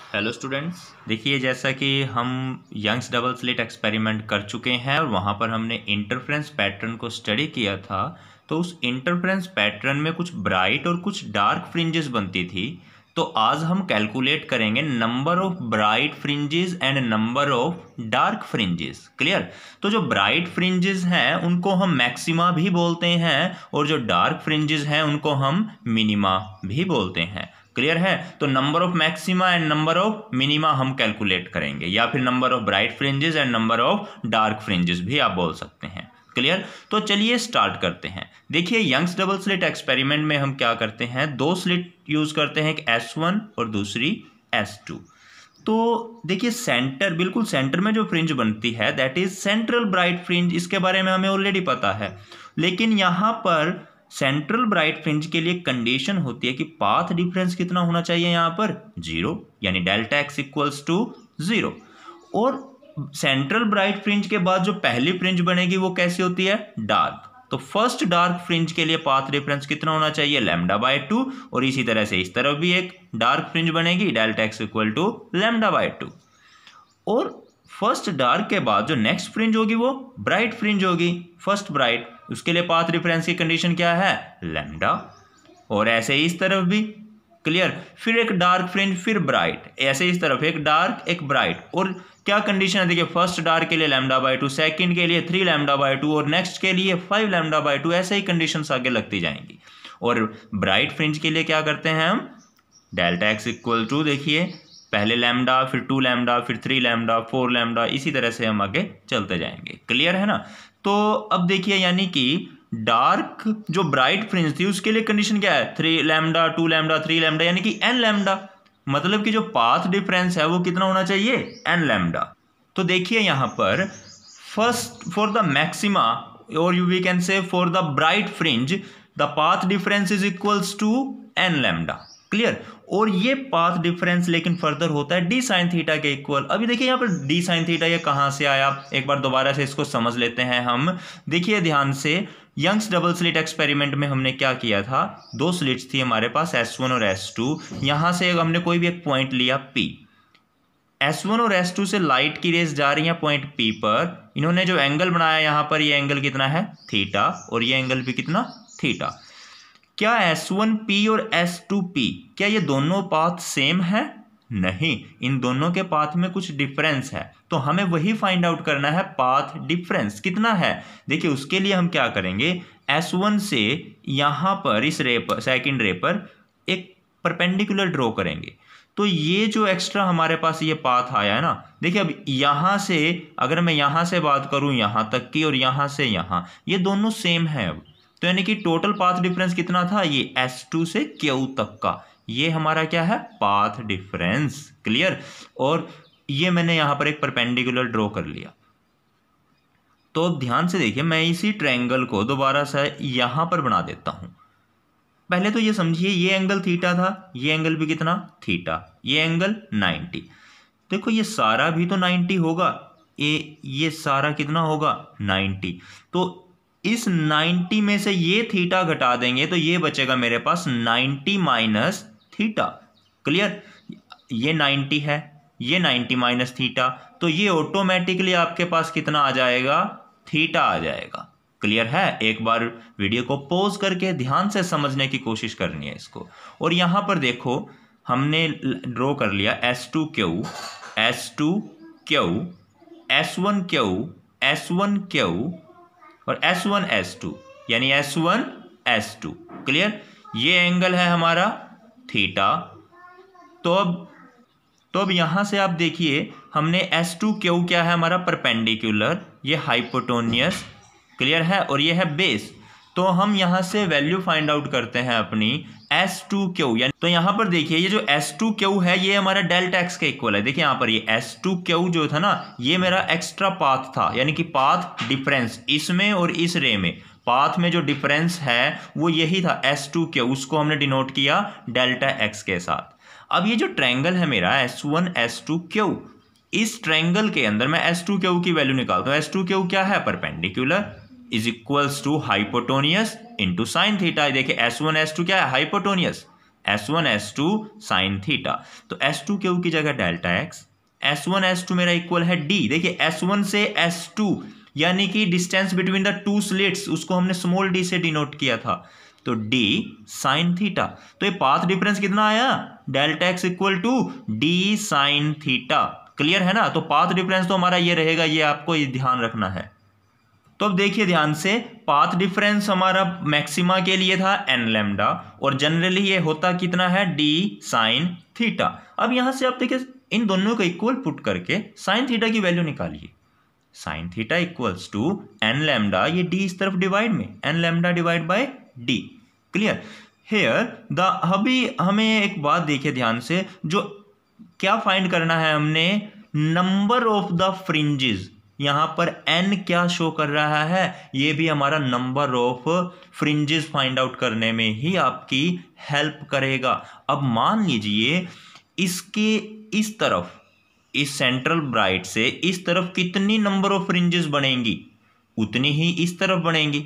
Hello students, देखिए जैसा कि हम यंग्स डबल स्लिट एक्सपेरिमेंट कर चुके हैं और वहाँ पर हमने इंटरफेरेंस पैटर्न को स्टडी किया था। तो उस इंटरफेरेंस पैटर्न में कुछ ब्राइट और कुछ डार्क फ्रिंजेस बनती थी। तो आज हम कैलकुलेट करेंगे number of bright fringes and number of dark fringes. Clear? तो जो ब्राइट फ्रिंजेस हैं उनको हम मैक्सिमा भी बोलते हैं और जो डार्क फ्रिंजेस हैं उनको हम मिनिमा भी बोलते हैं। क्लियर है? तो number of maxima and number of minima हम कैलकुलेट करेंगे, या फिर number of bright fringes and number of dark fringes भी आप बोल सकते हैं। क्लियर? तो चलिए स्टार्ट करते हैं। देखिए यंग्स डबल स्लिट एक्सपेरिमेंट में हम क्या करते हैं, दो स्लिट यूज करते हैं, एक S1 और दूसरी S2। तो देखिए सेंटर, बिल्कुल सेंटर में जो फ्रिंज बनती है that is central bright fringe. इसके बारे में हमें ऑलरेडी पता है, लेकिन यहाँ पर सेंट्रल ब्राइट फ्रिंज के लिए कंडीशन होती है कि पाथ डिफरेंस कितना होना चाहिए, यहाँ पर 0, यानी डेल्टा एक्स इक्वल्स टू 0। और सेंट्रल ब्राइट फ्रिंज के बाद जो पहली फ्रिंज बनेगी वो कैसी होती है, डार्क। तो फर्स्ट डार्क फ्रिंज के लिए पाथ डिफरेंस कितना होना चाहिए, λ/2। और इसी तरह से इस तरफ भी एक डार्क फ्रिंज बनेगी, डेल्टा एक्स इक्वल टू λ/2। और फर्स्ट डार्क के बाद जो नेक्स्ट फ्रिंज होगी वो ब्राइट फ्रिंज होगी, फर्स्ट ब्राइट। उसके लिए पाथ डिफरेंस की कंडीशन क्या है, लैम्डा। और ऐसे ही इस तरफ भी। क्लियर? फिर एक डार्क फ्रिंज, फिर ब्राइट, ऐसे इस तरफ एक डार्क एक ब्राइट। और क्या कंडीशन है, देखिए फर्स्ट डार्क के लिए λ/2, सेकंड के लिए 3 λ/2 और नेक्स्ट के लिए 5 λ/2। ऐसे ही कंडीशंस आगे लगती जाएंगी। और ब्राइट फ्रिंज के लिए क्या करते हैं हम, डेल्टा एक्स इक्वल टू, देखिए पहले लैम्डा, फिर 2 लैम्डा, फिर 3 लैम्डा, 4 लैम्डा, इसी तरह से हम आगे चलते जाएंगे। क्लियर है ना? तो अब देखिए यानी कि डार्क जो ब्राइट फ्रिंज थी उसके लिए कंडीशन क्या है, 3 लैम्डा, 2 लैम्डा, 3 लैम्डा, यानी कि n लैम्डा। मतलब कि जो पाथ डिफरेंस है वो कितना होना चाहिए, n लैम्डा। तो देखिए यहां पर फर्स्ट फॉर द मैक्सिमा और you we can say for the bright fringe the path difference is equals to n lambda. Clear? और ये पाथ डिफरेंस लेकिन फर्दर होता है d sin थीटा के इक्वल। अभी देखिए यहाँ पर d sin थीटा ये कहाँ से आया, एक बार दोबारा से इसको समझ लेते हैं हम। देखिए ध्यान से, यंग्स डबल स्लिट एक्सपेरिमेंट में हमने क्या किया था, दो स्लिट्स थी हमारे पास S1 और S2। यहाँ से हमने कोई भी एक पॉइंट लिया P। S1 और S2 से लाइट की रेज जा रही है पॉइंट P पर। इन्होंने जो एंगल बनाया यहाँ पर, ये एंगल कितना है, थीटा, और ये एंगल भी कितना, थीटा। क्या S1P और S2P क्या ये दोनों पाथ सेम है? नहीं, इन दोनों के पाथ में कुछ डिफरेंस है। तो हमें वही फाइंड आउट करना है, पाथ डिफरेंस कितना है। देखिए उसके लिए हम क्या करेंगे, S1 से यहाँ पर इस रे पर, सेकंड रे पर एक परपेंडिकुलर ड्रॉ करेंगे। तो ये जो एक्स्ट्रा हमारे पास ये पाथ आया है ना, देखिए अब यहाँ से अगर मैं यहाँ से बात करूँ यहाँ तक की और यहाँ से यहाँ, ये दोनों सेम है। अब तो यानी कि टोटल पाथ डिफरेंस कितना था, ये S2 से Q तक का, ये हमारा क्या है, पाथ डिफरेंस। क्लियर? और ये मैंने यहां पर एक परपेंडिकुलर ड्रॉ कर लिया। तो अब ध्यान से देखिए, मैं इसी ट्रायंगल को दोबारा से यहां पर बना देता हूं। पहले तो ये समझिए, ये एंगल थीटा था, ये एंगल भी कितना, थीटा, ये एंगल 90। देखो ये सारा भी तो 90 होगा, ये सारा कितना होगा, 90। तो इस 90 में से ये थीटा घटा देंगे तो ये बचेगा मेरे पास 90 माइनस थीटा। क्लियर? ये 90 है, ये 90 माइनस थीटा, तो ये ऑटोमेटिकली आपके पास कितना आ जाएगा, थीटा आ जाएगा। क्लियर है? एक बार वीडियो को पॉज करके ध्यान से समझने की कोशिश करनी है इसको। और यहां पर देखो हमने ड्रॉ कर लिया S2Q, S2Q, S1Q, S1Q और S1 S2, यानी S1 S2। क्लियर? ये एंगल है हमारा थीटा। तो अब यहां से आप देखिए, हमने S2Q क्या है हमारा, परपेंडिकुलर, ये हाइपोटेन्यूस। क्लियर है? और ये है बेस। तो हम यहां से वैल्यू फाइंड आउट करते हैं अपनी S2Q। यानी तो यहां पर देखिए ये जो S2Q है ये हमारा डेल्टा एक्स के इक्वल है। देखिए यहां पर ये S2Q जो था ना, ये मेरा एक्स्ट्रा पाथ था, यानी कि पाथ डिफरेंस इसमें और इस रे में, पाथ में जो डिफरेंस है वो यही था S2Q, उसको हमने डिनोट किया डेल्टा एक्स के साथ। अब ये जो ट्रायंगल है मेरा S1 S2Q, इस ट्रायंगल के अंदर मैं S2Q की वैल्यू निकालता हूं। S2Q क्या है, perpendicular, is equals to hypotenuse into sine theta. देखिए S1 S2 क्या है, hypotenuse, S1 S2 sine theta. तो S2 क्यू की जगह डेल्टा एक्स, S1 S2 मेरा इक्वल है D। देखिए S1 से S2 यानी कि distance between the two slits, उसको हमने स्मॉल d से डिनोट किया था, तो d साइन थीटा। तो ये पाथ डिफरेंस कितना आया, delta x equal to d sine theta. Clear है ना। तो पाथ डिफरेंस तो हमारा ये रहेगा, ये आपको ये ध्यान रखना है। तो अब देखिए ध्यान से, पाथ डिफरेंस हमारा मैक्सिमा के लिए था n लैम्डा, और जनरली ये होता कितना है, d साइन थीटा। अब यहां से आप देखिए इन दोनों को इक्वल पुट करके साइन थीटा की वैल्यू निकालिए। Sine theta equals to n lambda, ये d इस तरफ डिवाइड में, n lambda divide by d। Clear here the. अभी हमें एक बात देखिए ध्यान से, जो क्या फाइंड करना है हमने, नंबर ऑफ द फ्रिंजेस। यहां पर n क्या शो कर रहा है, ये भी हमारा number of fringes find out करने में ही आपकी हेल्प करेगा। अब मान लीजिए इसके इस तरफ, इस सेंट्रल ब्राइट से इस तरफ कितनी नंबर ऑफ फ्रिंजेस बनेंगी, उतनी ही इस तरफ बनेंगी।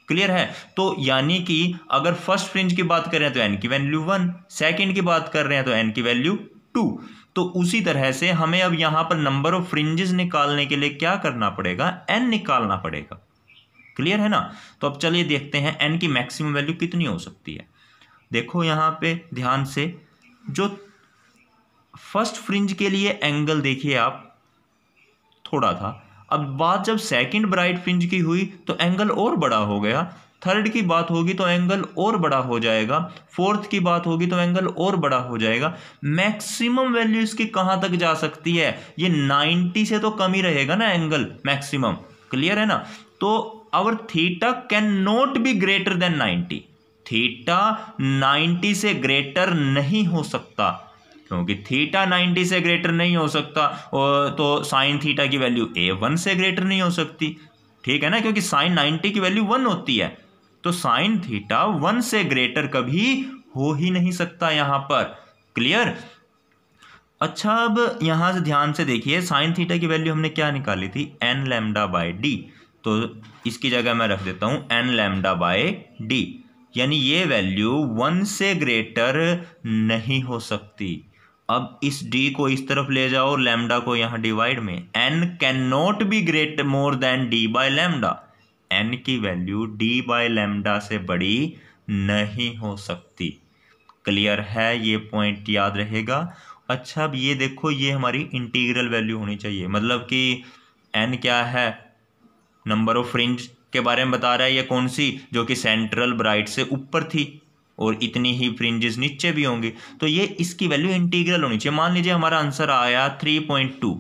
क्लियर है। तो यानी कि अगर फर्स्ट फ्रिंज की बात कर रहे हैं तो n की वैल्यू 1, सेकंड की बात कर रहे हैं तो n की वैल्यू 2। तो उसी तरह से हमें अब यहां पर नंबर ऑफ फ्रिंजेस निकालने के लिए क्या करना पड़ेगा, n निकालना पड़ेगा। क्लियर है ना। तो अब चलिए देखते हैं n की मैक्सिमम वैल्यू कितनी हो सकती है। देखो यहां पे ध्यान से, जो फर्स्ट फ्रिंज के लिए एंगल देखिए आप थोड़ा था, अब बात जब सेकंड ब्राइट फ्रिंज की हुई तो एंगल और बड़ा हो गया, थर्ड की बात होगी तो एंगल और बड़ा हो जाएगा, फोर्थ की बात होगी तो एंगल और बड़ा हो जाएगा। मैक्सिमम वैल्यू इसकी कहां तक जा सकती है, ये 90 से तो कम ही रहेगा ना एंगल मैक्सिमम। क्लियर है ना। तो our theta can not be greater than 90, theta 90 से ग्रेटर नहीं हो सकता, क्योंकि थीटा 90 से ग्रेटर नहीं हो सकता, और तो साइन थीटा की वैल्यू a1 से ग्रेटर नहीं हो सकती। ठीक है ना, क्योंकि साइन 90 की वैल्यू 1 होती है, तो साइन थीटा 1 से ग्रेटर कभी हो ही नहीं सकता यहां पर। क्लियर। अच्छा, अब यहां से ध्यान से देखिए, साइन थीटा की वैल्यू हमने क्या निकाली थी, n लैम्डा बाय डी। तो इसकी जगह मैं रख देता हूं n लैम्डा बाय डी, यानी ये वैल्यू 1 से ग्रेटर नहीं हो सकती। अब इस d को इस तरफ ले जाओ, लैम्डा को यहां डिवाइड में, n can not be great more than d by lambda, n की वैल्यू d बाय लैम्डा से बड़ी नहीं हो सकती। क्लियर है, ये पॉइंट याद रहेगा। अच्छा, अब ये देखो, ये हमारी इंटीग्रल वैल्यू होनी चाहिए, मतलब कि n क्या है, नंबर ऑफ फ्रिंज के बारे में बता रहा है, ये कौन सी, जो कि सेंट्रल ब्राइट से ऊपर थी, और इतनी ही फ्रिंजेस नीचे भी होंगी, तो ये इसकी वैल्यू इंटीग्रल होनी चाहिए। मान लीजिए हमारा आंसर आया 3.2,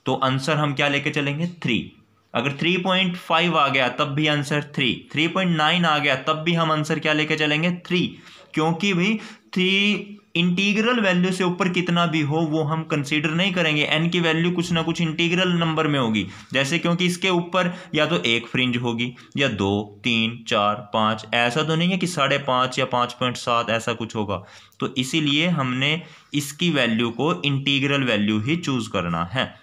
तो आंसर हम क्या लेके चलेंगे, 3। अगर 3.5 आ गया तब भी आंसर 3, 3.9 आ गया तब भी हम आंसर क्या लेके चलेंगे, 3, क्योंकि भाई 3 इंटीग्रल वैल्यू से ऊपर कितना भी हो वो हम कंसीडर नहीं करेंगे, n की वैल्यू कुछ ना कुछ इंटीग्रल नंबर में होगी। जैसे क्योंकि इसके ऊपर या तो एक फ्रिंज होगी, या 2, 3, 4, 5, ऐसा तो नहीं है कि 5.5 या 5.7 ऐसा कुछ होगा। तो इसीलिए हमने इसकी वैल्यू को इंटीग्रल वैल्यू ही चूज करना है।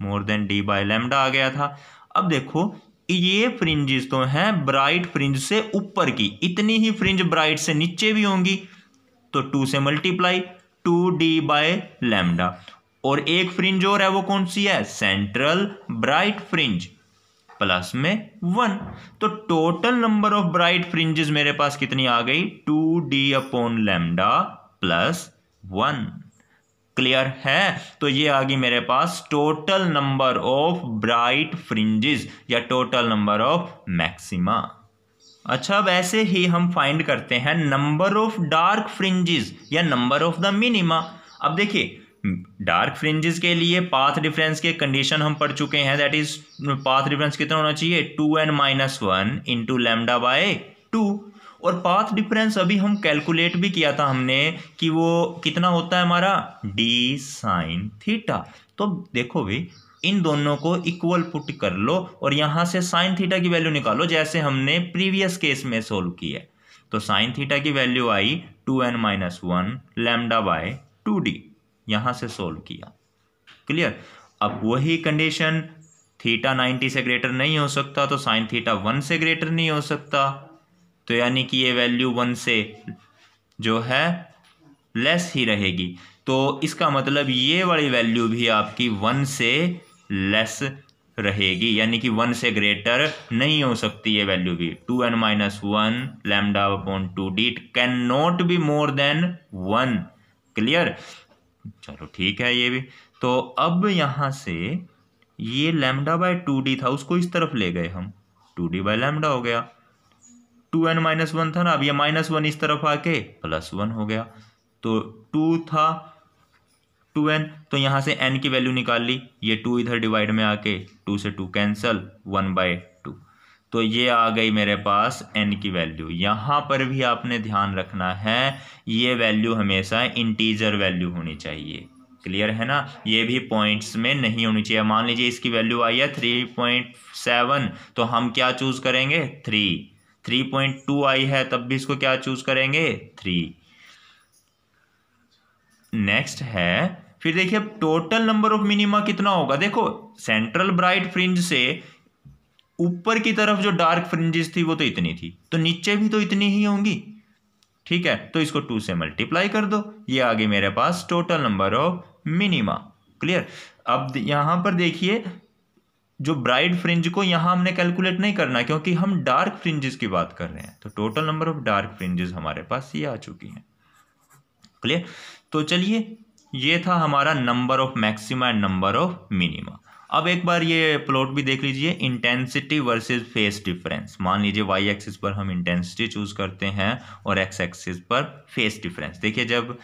More than d by lambda आ गया था। अब देखो, ये फ्रिंजेस तो हैं ब्राइट फ्रिंज से ऊपर की, इतनी ही फ्रिंज ब्राइट से नीचे भी होंगी, तो 2 से मल्टीप्लाई 2d बाय लैम्डा, और एक फ्रिंज और है, वो कौन सी है, सेंट्रल ब्राइट फ्रिंज, प्लस में 1। तो total number of bright fringes मेरे पास कितनी आ गई, 2d upon lambda plus 1। Clear है। तो ये आ गई मेरे पास total number of bright fringes, या टोटल नंबर ऑफ मैक्सिमा। अच्छा, अब ऐसे ही हम फाइंड करते हैं नंबर ऑफ डार्क फ्रिंजेस, या नंबर ऑफ द मिनिमा। अब देखिए, डार्क फ्रिंजेस के लिए पाथ डिफरेंस के कंडीशन हम पढ़ चुके हैं, दैट इज पाथ डिफरेंस कितना होना चाहिए, 2n-1 इंटू लैम्डा बाय 2। और पाथ डिफरेंस अभी हम कैलकुलेट भी किया था हमने, कि वो कितना होता है हमारा, d साइन थीटा। तो देखो भाई, इन दोनों को इक्वल पुट कर लो और यहां से साइन थीटा की वैल्यू निकालो, जैसे हमने प्रीवियस केस में सोल्व किया। तो साइन थीटा की value I 2n-1 lambda by 2d, यहां से सोल्व किया। क्लियर। अब वही कंडीशन, थीटा 90 से ग्रेटर नहीं हो सकता, तो साइन थीटा 1 से ग्रेटर नहीं हो सकता, तो यानी कि ये वैल्यू 1 से जो है लेस ही रहेगी। तो इसका मतलब ये वाली वैल्यू भी आपकी 1 से लेस रहेगी, यानी कि 1 से ग्रेटर नहीं हो सकती ये वैल्यू भी। 2n-1 lambda upon 2d it can not be more than 1। Clear? चलो ठीक है ये भी। तो अब यहाँ से ये लैम्डा बाय 2d था, उसको इस तरफ ले गए हम, 2d बाय लैम्डा हो गया। 2n-1 था ना, अब ये -1 इस तरफ आके +1 हो गया। तो 2 था 2n, तो यहाँ से n की वैल्यू निकाल ली, ये 2 इधर डिवाइड में आके 2 से 2 कैंसल, 1/2। तो ये आ गई मेरे पास n की वैल्यू। यहाँ पर भी आपने ध्यान रखना है, ये वैल्यू हमेशा इंटीजर वैल्यू होनी चाहिए। क्लियर है ना? ये भी पॉइंट्स में नहीं होनी चाहिए। मान लीजिए इसकी वैल्यू आई है 3.7, तो हम क्या चूज करेंगे? 3। 3.2 आई है तब भी इसको क्या चूज करेंगे? 3। नेक्स्ट है, फिर देखिए अब टोटल नंबर ऑफ मिनिमा कितना होगा। देखो सेंट्रल ब्राइट फ्रिंज से ऊपर की तरफ जो डार्क फ्रिंजेस थी वो तो इतनी थी, तो नीचे भी तो इतनी ही होंगी। ठीक है, तो इसको 2 से मल्टीप्लाई कर दो, ये आ गई मेरे पास total number of minima. Clear? अब यहां पर देखिए जो ब्राइट फ्रिंज को यहां हमने कैलकुलेट नहीं करना क्योंकि हम डार्क फ्रिंजेस की बात कर रहे हैं। तो total number of dark fringes हमारे पास ये आ चुकी हैं। क्लियर? तो चलिए ये था हमारा number of maxima and number of minima. अब एक बार ये प्लॉट भी देख लीजिए, इंटेंसिटी वर्सेस फेस डिफरेंस। मान लीजिए वाई एक्सिस पर हम इंटेंसिटी चूज करते हैं और एक्स एक्सिस पर फेस डिफरेंस। देखिए जब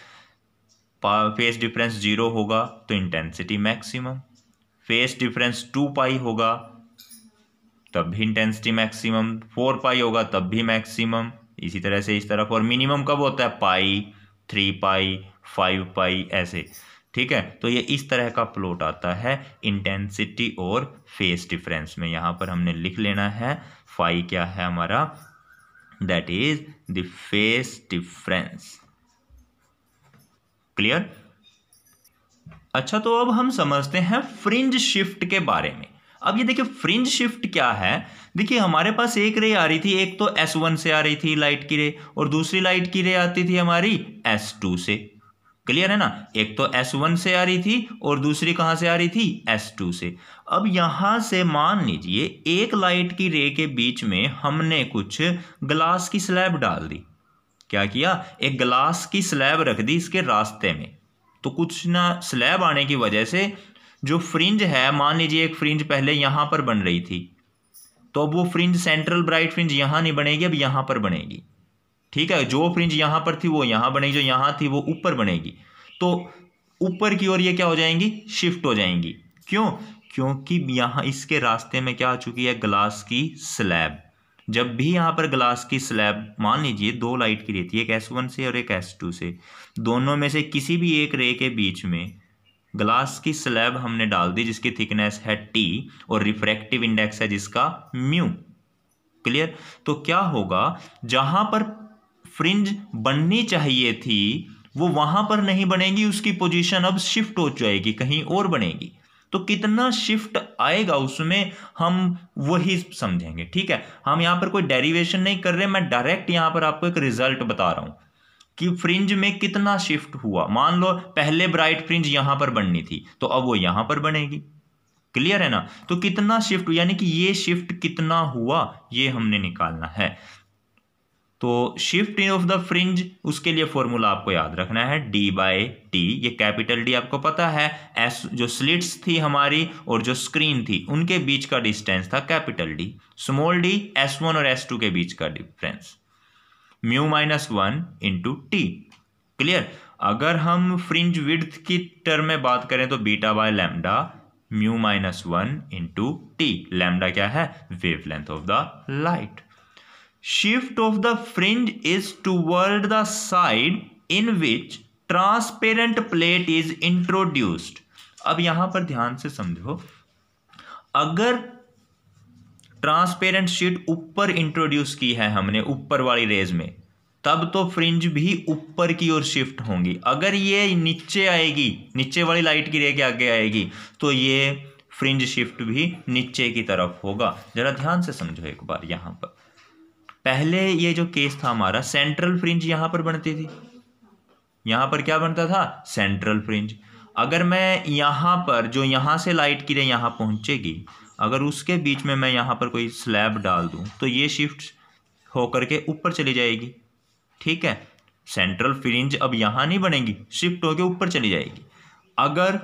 फेस डिफरेंस 0 होगा तो इंटेंसिटी मैक्सिमम, फेस डिफरेंस 2 पाई होगा तब भी इंटेंसिटी मैक्सिमम, 4 पाई होगा तब भी मैक्सिमम, इसी तरह से इस तरफ। और मिनिमम कब होता है? पाई, 3 पाई, 5 पाई, ऐसे। ठीक है, तो ये इस तरह का प्लॉट आता है इंटेंसिटी और फेस डिफरेंस में। यहां पर हमने लिख लेना है फाई क्या है हमारा, that is the phase difference. Clear? अच्छा, तो अब हम समझते हैं फ्रिंज शिफ्ट के बारे में। अब ये देखिए फ्रिंज शिफ्ट क्या है। देखिए हमारे पास एक रे आ रही थी, एक तो S1 से आ रही थी लाइट की रे, और दूसरी लाइट की रे आती थी हमारी S2 से। क्लियर है ना? एक तो S1 से आ रही थी और दूसरी कहां से आ रही थी? S2 से। अब यहां से मान लीजिए एक लाइट की रे के बीच में हमने कुछ ग्लास की स्लैब डाल दी। क्या किया? एक ग्लास की स्लैब रख दी इसके रास्ते में। तो कुछ ना स्लैब आने की वजह से जो फ्रिंज है, मान लीजिए एक फ्रिंज पहले यहां पर बन रही थी, तो अब वो फ्रिंज सेंट्रल ब्राइट फ्रिंज यहां नहीं बनेगी, अब यहां पर बनेगी। ठीक है, जो फ्रिंज यहां पर थी वो यहां बनेगी, जो यहां थी वो ऊपर बनेगी। तो ऊपर की ओर ये क्या हो जाएंगी? शिफ्ट हो जाएंगी। क्यों? क्योंकि यहां इसके रास्ते में क्या आ चुकी है? ग्लास की स्लैब। जब भी यहां पर ग्लास की स्लैब, मान लीजिए दो लाइट की रहती है, एक S1 से और एक S2 से, दोनों में से किसी भी एक रे के बीच में ग्लास की स्लैब हमने डाल दी जिसकी थिकनेस है T और रिफ्रैक्टिव इंडेक्स है जिसका म्यू। क्लियर? तो क्या होगा, जहां पर फ्रिंज बननी चाहिए थी वो वहां पर नहीं बनेगी, उसकी पोजीशन अब शिफ्ट हो जाएगी, कहीं और बनेगी। तो कितना शिफ्ट आएगा उसमें हम वही समझेंगे। ठीक है, हम यहां पर कोई डेरिवेशन नहीं कर रहे, मैं डायरेक्ट यहां पर आपको एक रिजल्ट बता रहा हूं कि फ्रिंज में कितना शिफ्ट हुआ। मान लो पहले ब्राइट फ्रिंज यहां पर बननी थी तो अब वो यहां पर बनेगी। क्लियर है ना? तो कितना शिफ्ट, यानी कि ये शिफ्ट कितना हुआ ये हमने निकालना है। तो शिफ्ट ऑफ द फ्रिंज, उसके लिए फॉर्मूला आपको याद रखना है D/T। ये कैपिटल D आपको पता है, एस जो स्लिट्स थी हमारी और जो स्क्रीन थी उनके बीच का डिस्टेंस था capital D, small d S1 और S2 के बीच का डिफरेंस, μ-1 इंटू टी। क्लियर? अगर हम फ्रिंज विड्थ की टर्म में बात करें तो beta by lambda, μ-1 into T. Lambda क्या है? Wavelength of the light. Shift of the fringe is toward the side in which transparent plate is introduced। अब यहां पर ध्यान से समझो, अगर ट्रांसपेरेंट शीट ऊपर इंट्रोड्यूस की है हमने ऊपर वाली रेज में, तब तो फ्रिंज भी ऊपर की ओर शिफ्ट होंगी। अगर ये नीचे आएगी, नीचे वाली लाइट की रे के आगे आएगी, तो ये फ्रिंज शिफ्ट भी नीचे की तरफ होगा। जरा ध्यान से समझो एक बार। यहां पर पहले ये जो केस था हमारा, सेंट्रल फ्रिंज यहां पर बनती थी, यहाँ पर क्या बनता था, सेंट्रल फ्रिंज। अगर मैं यहाँ पर जो यहाँ से लाइट की रे यहाँ पहुँचेगी, अगर उसके बीच में मैं यहाँ पर कोई स्लैब डाल दूँ तो ये शिफ्ट होकर के ऊपर चली जाएगी। ठीक है, सेंट्रल फ्रिंज अब यहाँ नहीं बनेगी, शिफ्ट होकर ऊपर चली जाएगी। अगर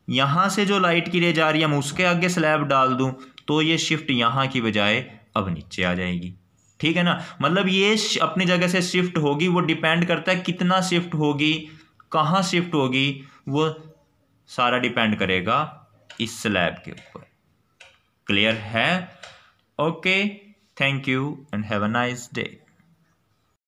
यहाँ से जो लाइट की रे जा रही है मैं उसके आगे स्लैब डाल दूँ तो ये शिफ्ट यहाँ की बजाय अब नीचे आ जाएगी। ठीक है ना, मतलब ये अपनी जगह से शिफ्ट होगी, वो डिपेंड करता है कितना शिफ्ट होगी, कहाँ शिफ्ट होगी, वो सारा डिपेंड करेगा इस स्लैब के ऊपर। क्लियर है? Okay, thank you and have a nice day.